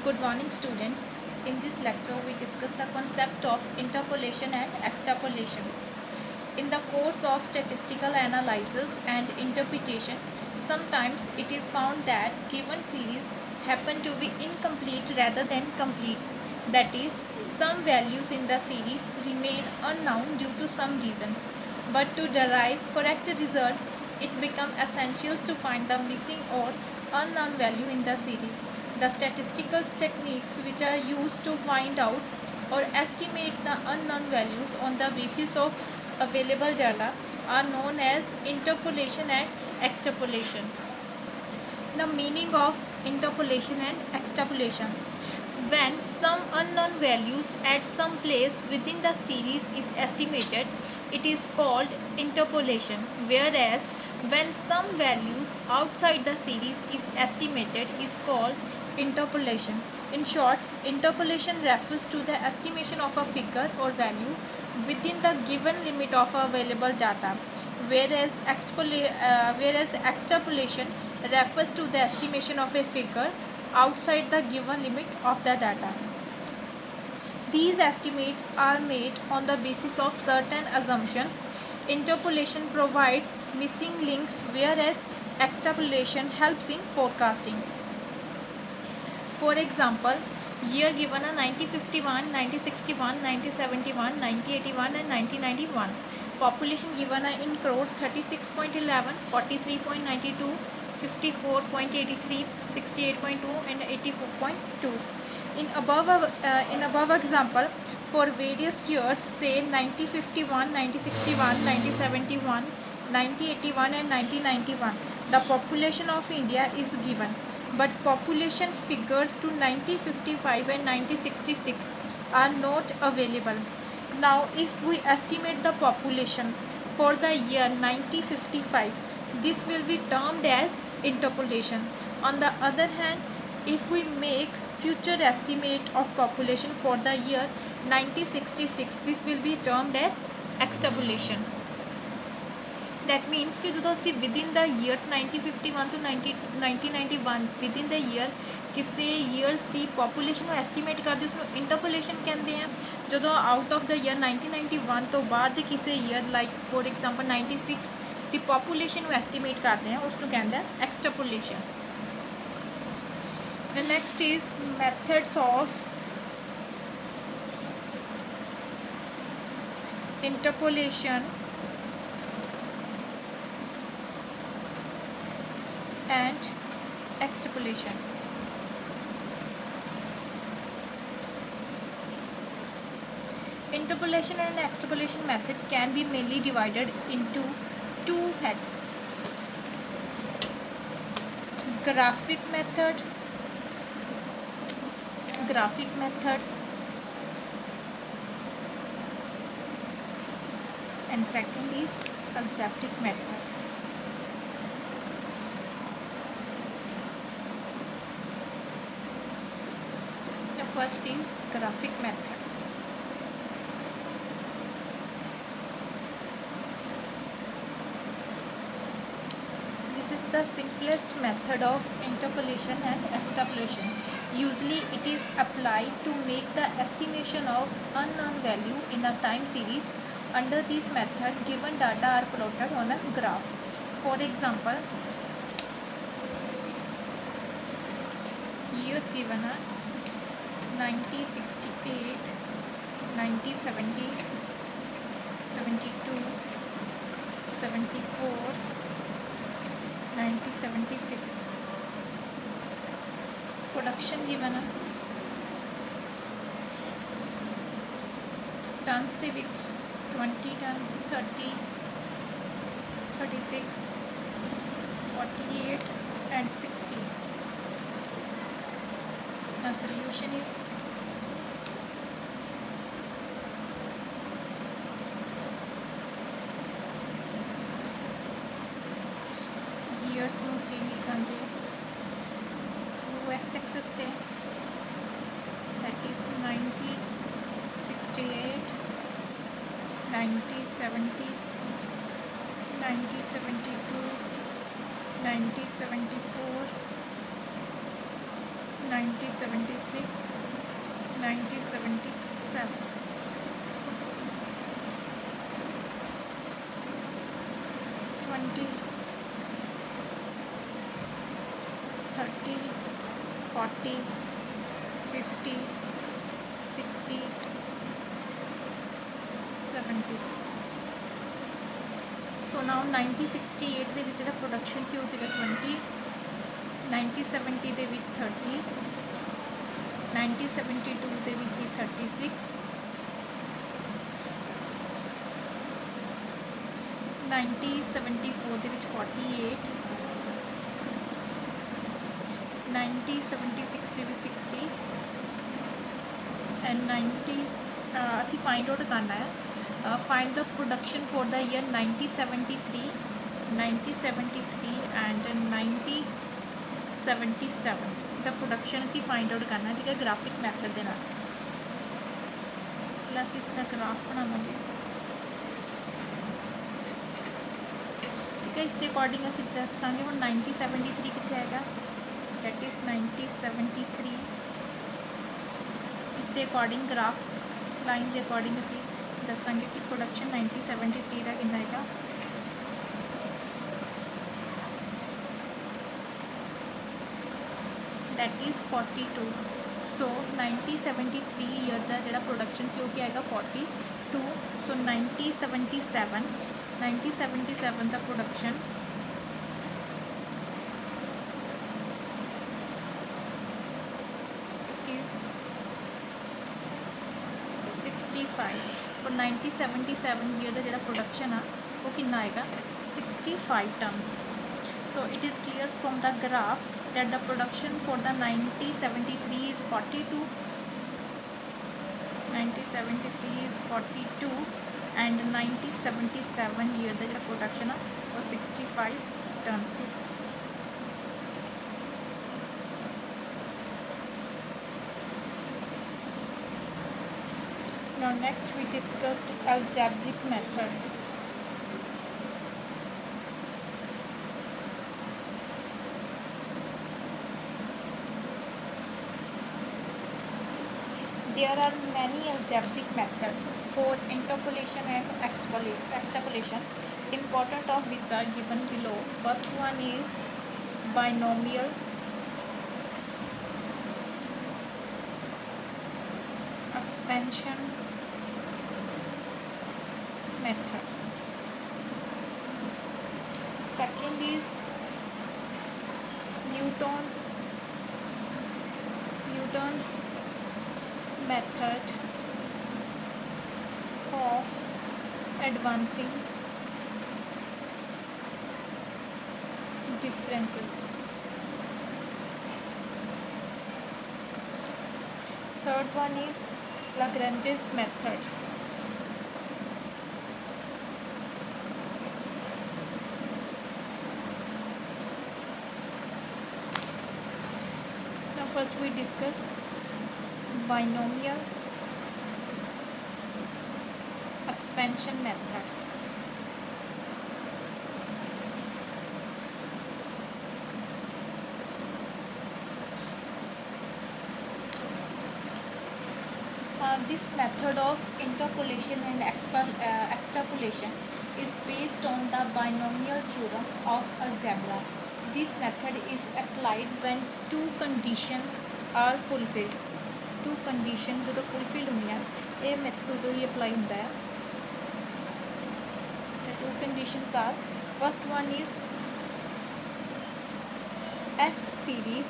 Good morning, students. In this lecture, we discuss the concept of interpolation and extrapolation. In the course of statistical analysis and interpretation, sometimes it is found that given series happen to be incomplete rather than complete. That is, some values in the series remain unknown due to some reasons. But to derive correct result, it becomes essential to find the missing or unknown value in the series. The statistical techniques which are used to find out or estimate the unknown values on the basis of available data are known as interpolation and extrapolation. The meaning of interpolation and extrapolation: when some unknown values at some place within the series is estimated, it is called interpolation, whereas when some values outside the series is estimated is called interpolation. In short, interpolation refers to the estimation of a figure or value within the given limit of available data, whereas extrapolation refers to the estimation of a figure outside the given limit of the data. These estimates are made on the basis of certain assumptions. Interpolation provides missing links, whereas extrapolation helps in forecasting. For example, year given are 1951, 1961, 1971, 1981 and 1991. Population given are in crore 36.11, 43.92, 54.83, 68.2 and 84.2. In above example, for various years, say 1951, 1961, 1971, 1981 and 1991, the population of India is given, but population figures to 1955 and 1966 are not available. Now, if we estimate the population for the year 1955, this will be termed as interpolation. On the other hand, if we make future estimate of population for the year 1966, this will be termed as extrapolation. That means कि ਜਦੋਂ ਅਸੀਂ within the years 1951 to 1991 within the year ਕਿਸੇ years ਦੀ population ਨੂੰ estimate ਕਰਦੇ ਉਸ ਨੂੰ interpolation ਕਹਿੰਦੇ ਆ। ਜਦੋਂ out of the year 1991 ਤੋਂ ਬਾਅਦ ਦੇ ਕਿਸੇ year like for example 96 the population ਨੂੰ estimate ਕਰਦੇ ਆ ਉਸ ਨੂੰ ਕਹਿੰਦੇ ਆ extrapolation. The next is methods of interpolation and extrapolation. Interpolation and extrapolation method can be mainly divided into two heads: graphic method and second is algebraic method. The first is graphic method. This is the simplest method of interpolation and extrapolation. Usually it is applied to make the estimation of unknown value in a time series. Under this method, given data are plotted on a graph. For example, years given are 1968, 1970, 72, 74, 1976. Production given are tons ਦੇ ਵਿੱਚ 20 tons, 30, 36, 48 and 60. Now solution is years ਨੂੰ ਸੀ ਲਿਖਾਂਗੇ x-axis ਤੇ that is 90, 68, 90, 70, 90, 72, 90, 74, 1976, 1977, 20, 30, 40, 50, 60, 70. So now 1968 ਦੇ ਵਿੱਚ ਜਿਹੜਾ production ਸੀ ਉਹ ਸੀਗਾ 20, 1970 ਦੇ ਵਿੱਚ 30, 1972 ਦੇ ਵਿੱਚ ਸੀ 36, 1974 ਦੇ ਵਿੱਚ 48, 1976 ਦੇ ਵਿੱਚ 60 and 90 ਅਸੀਂ फाइंड आउट करना है find the production for the year 1973, 1973 and 1977 the production ਅਸੀਂ फाइंड आउट करना ठीक है ग्राफिक मैथड ਦੇ ਨਾਲ प्लस इसका ग्राफ बनावांगे ठीक है। इसके अकॉर्डिंग ਅਸੀਂ ਦੇਖਾਂਗੇ ਹੁਣ 1973 ਕਿੱਥੇ ਆਏਗਾ that is 1973 इसके अकॉर्डिंग ग्राफ लाइन के अकॉर्डिंग ਅਸੀਂ ਦੱਸਾਂਗੇ कि प्रोडक्शन 1973 ਦਾ ਕਿੰਨਾ ਆਏਗਾ that is 42 so 1973 ईयर ਦਾ ਜਿਹੜਾ प्रोडक्शन ਸੀ ਉਹ ਕੀ ਆਏਗਾ 42 so 1977 ਦਾ प्रोडक्शन is 65 और 1977 ईयर ਦਾ ਜਿਹੜਾ प्रोडक्शन आ वो कितना आएगा 65 turns. So it is clear from the graph that the production for the 1973 is 42, 1973 is 42 and 1977 year ਦਾ ਜਿਹੜਾ प्रोडक्शन आ वो 65 टन्स थी। Now next we discussed algebraic method. There are many algebraic methods for interpolation and extrapolation, important of which are given below. First one is binomial expansion method. Second is Newton's method of advancing differences. Third one is Lagrange's method. Now first we discuss binomial expansion method. This method of interpolation and extrapolation is based on the binomial theorem of algebra. This method is applied when two conditions are fulfilled. Two conditions जो fulfilled होंगे ये method उधर ही apply होता है। The two conditions are first one is X series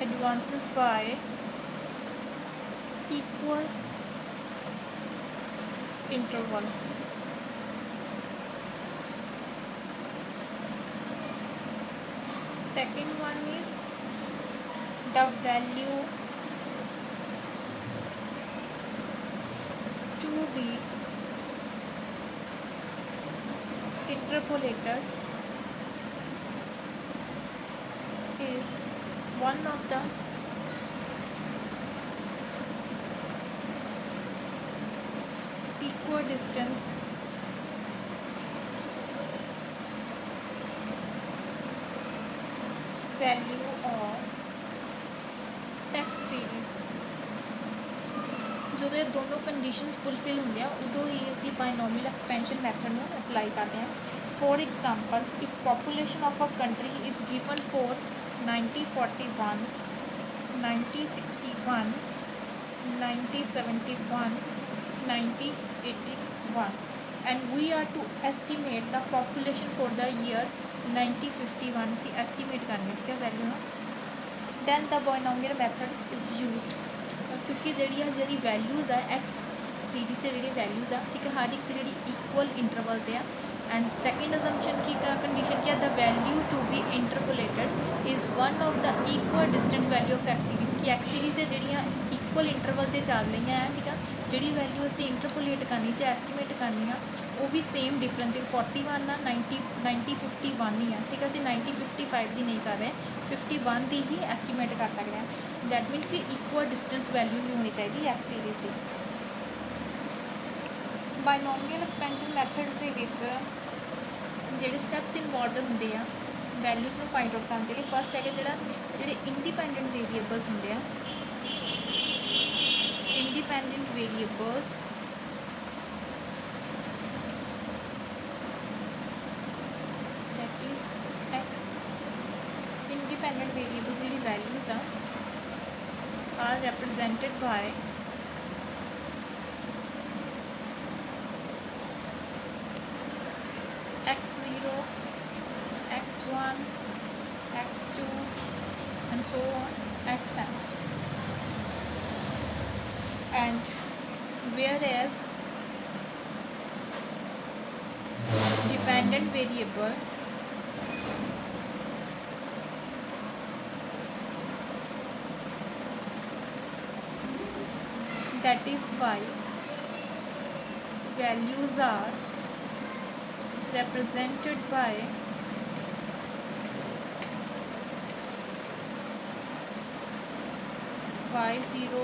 advances by equal interval. Second one is the value to be interpolated is one of the equidistance value of x series जो ये दोनों conditions fulfil होंगे उदों ही असी binomial expansion method में apply करते हैं। For example if population of a country is given for 9041 9061 9071 9081 and we are to estimate the population for the year 9051 सी estimate करनी ठीक है वैल्यू ना then the binomial method is used क्योंकि जी वैल्यूज़ है एक्स सीरीज़ से जी वैल्यूज़ है ठीक है हर एक जी इक्वल इंटरवल से एंड सैकेंड असम्पशन की कंडीशन क्या the value to be interpolated is one of the equal distance value of X series की एक्स सीरीज़ है जी इक्वल इंटरवल से चल रही हैं ठीक है जी वैल्यू असी इंटरपोलेट करनी चाहे एस्टीमेट करनी वो भी सेम डिफरेंस 41 आ 9051 ही है ठीक है असी 9055 की नहीं कर रहे 51 की ही एस्टीमेट कर सकते हैं दैट मीनस कि इक्वल डिस्टेंस वैल्यू भी होनी चाहिए एक्स सीरीज़ की। बायनोमियल एक्सपेंशन मैथड्स के जोड़े स्टैप्स इनवॉल्व होंगे वैल्यूज़ को फाइंड आउट करने के लिए फस्ट है जोड़े इंडिपेंडेंट वेरीएबल्स होंगे independent variables that is X independent variables जी values are represented by x0 x1 x2 and so on xn and whereas dependent variable that is y values are represented by y0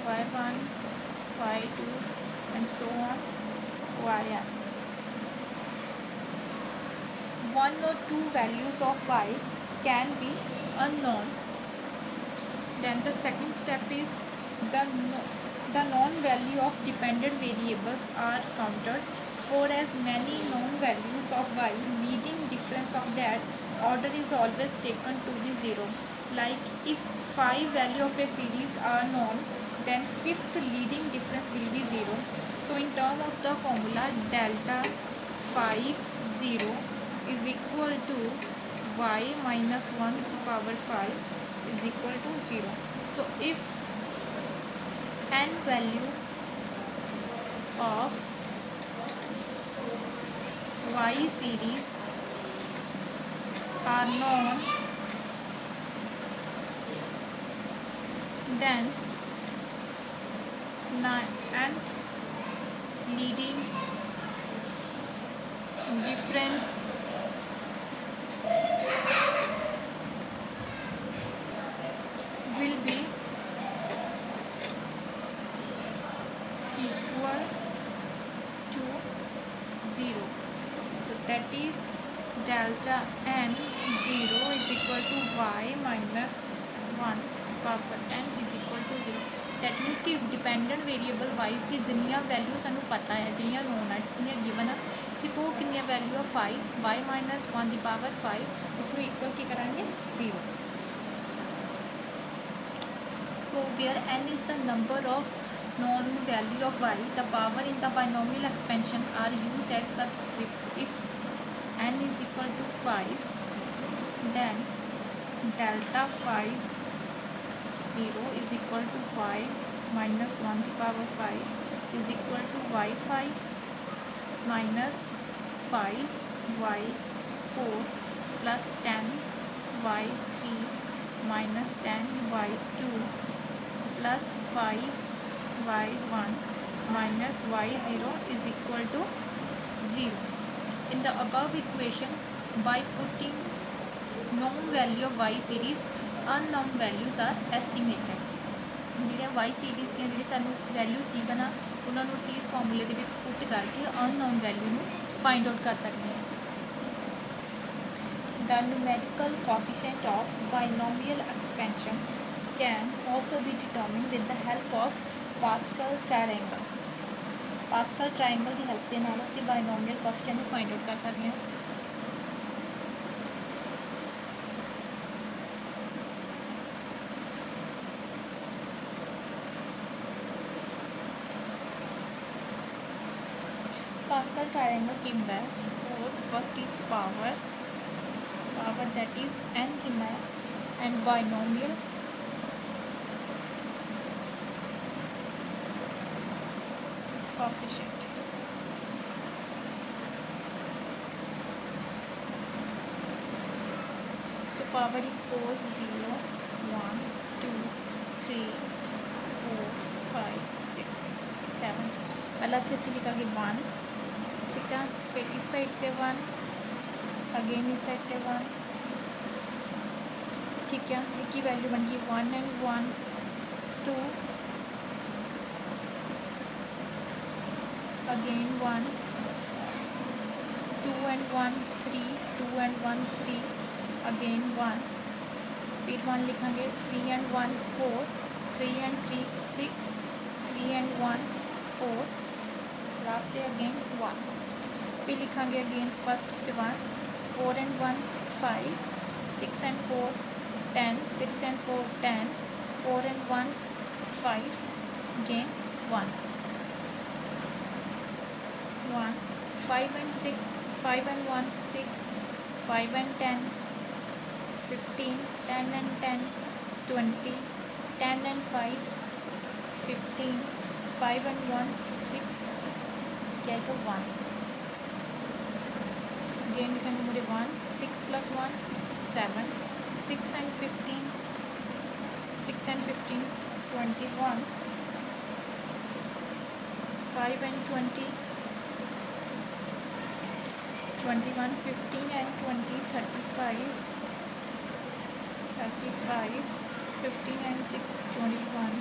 y1 y2 and so on yn. One or two values of y can be unknown. Then the second step is the known value of dependent variables are counted for as many known values of y. Leading difference of that order is always taken to be 0. Like if 5 value of a series are known, then fifth leading difference will be 0. So in term of the formula, delta 5 0 is equal to y minus 1 to the power 5 is equal to 0. So if n value of y series are known, then n leading difference will be equal to 0. So that is delta n 0 is equal to y minus 1 power n is equal to 0. That मीनस कि dependent variable wise की जिन्नियां value सानू पता है जिन्नियां known है जिन्नियां given है ठीक वो कितनी वैल्यू ऑफ 5 वाई माइनस 1 की पावर 5 उसमें इक्वल की कराएंगे 0. So where n is the number of known value of y, the power in the binomial expansion are used as subscripts. If n is equal to 5, then delta 5 0 is equal to y minus 1 to the power 5 is equal to y5 minus 5 y4 plus 10 y3 minus 10 y2 plus 5 y1 minus y0 is equal to 0. In the above equation, by putting known value of y series, unknown values are estimated. जिहड़े y series दी जिहड़ी सानू values given आ उन्होंने असीं इस फॉर्मूले दे which put करके unknown value नू find out कर सकते हैं. The numerical coefficient of binomial expansion can also be determined with the help of Pascal triangle. Pascal triangle की हेल्प के नाल असीं binomial coefficient ਨੂੰ फाइंड आउट कर सकते हैं. Pascal triangle की होंदा है. Suppose first is power that is n कितना है, and binomial coefficient. So power is suppose 0 1 2 3 4 5 6 7. पहला इत्थे असीं लिखांगे 1, ठीक है. फिर इस साइड ते 1, अगेन इस साइड ते 1, ठीक है. एक ही वैल्यू बन गई 1 and 1 2, again 1 2 and 1 3, 2 and 1 3, again 1, फिर 1 लिखांगे 3 and 1 4, 3 and 3 6, 3 and 1 4, लास्ट है अगेन 1. फिर लिखांगे अगेन फर्स्ट से 1, 4 and 1 5, 6 and 4 10, 6 and 4 10, 4 and 1 5, again 1 1, 5 and 6, 5 and 1 6, 5 and 10 15, 10 and 10 20, 10 and 5 15, 5 and 1 6, क्या है 1. again लिखेंगे मुझे 1, 6 plus 1 7, 6 and 15 6 and 15 21, 5 and 20 21, 15 and 20 35, 15 and 6 21,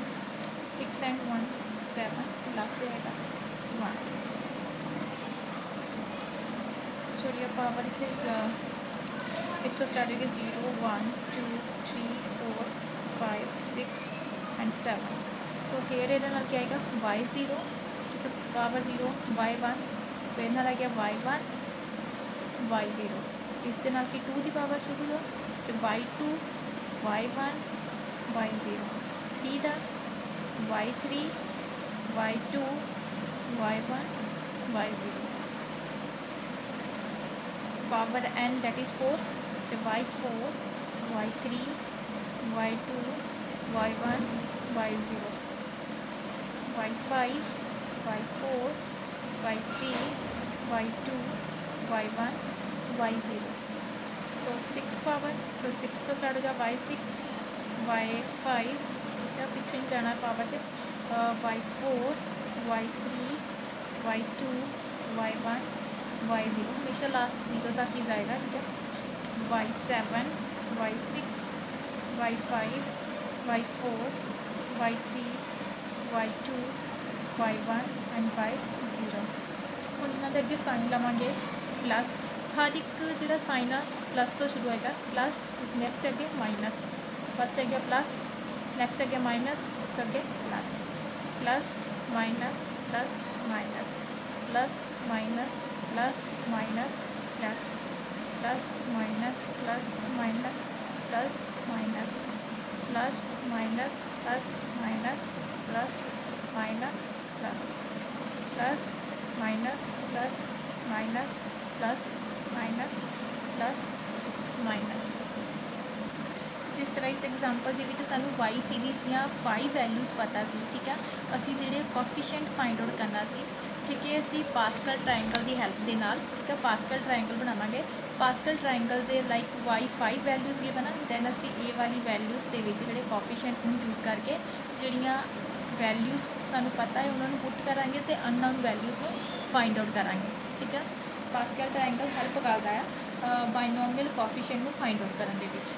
6 and 1 7, last में आएगा 1. सॉरी पावर इतने इतों स्टार्ट होगी 0 1 2 3 4 5 6 and 7. सो हेयर ये क्या आएगा y0, ठीक है, पावर 0 y1, सो ये आ गया y1 y0. इस दे नाल की 2 की पावर शुरू हो तो y2 y1 y0, 3 का y3 y2 y1 y0, power n that is 4, तो y4 y3 y2 y1 y0, y5 y4 y3 y2 y1 y0. सो 6 पावर, सो 6 तो स्टार्ट हो गया y6 y5, ठीक है, पीछे नहीं जाना पावर से y4 y3 y2 y1 y0, हमेशा लास्ट 0 तक ही जाएगा, ठीक है. y7 y6 y5 y4 y3 y2 y1 and y0. ਹੁਣ ਇਹਨਾਂ ਦੇ ਅੱਗੇ ਸਾइन ਲਵਾਂਗੇ प्लस, हर एक जो साइन आ प्लस तो शुरू होएगा, प्लस नैक्सट अगे माइनस, फस्ट है प्लस नैक्सट अगे माइनस, उस अगे plus, plus minus plus minus plus minus plus minus plus plus minus plus minus plus minus plus minus plus minus plus minus plus plus minus plus minus plus minus plus minus. जिस तरह इस example के सानू Y series दियाँ 5 values पता सी, ठीक है, असी जिहड़े कोफिशिएंट फाइंड आउट करना सी, ठीक है, असी पास्कल ट्रायंगल की हेल्प के नाल, ठीक है, पास्कल ट्रायंगल बनावांगे. पास्कल ट्रायंगल के लाइक वाई 5 वैल्यूज़ गिवन है, दैन असी ए वाली वैल्यूज़ के जिहड़े कोफिशिएंट नूं यूज़ करके जिहड़ियां वैल्यूज़ सानू पता है उन्होंने पुट करांगे तो अननोन वैल्यूज़ नूं फाइंड आउट करांगे, ठीक है. पास्कल ट्रायंगल हेल्प करता है बाइनोमियल कोफिशिएंट नूं फाइंड आउट करन दे विच.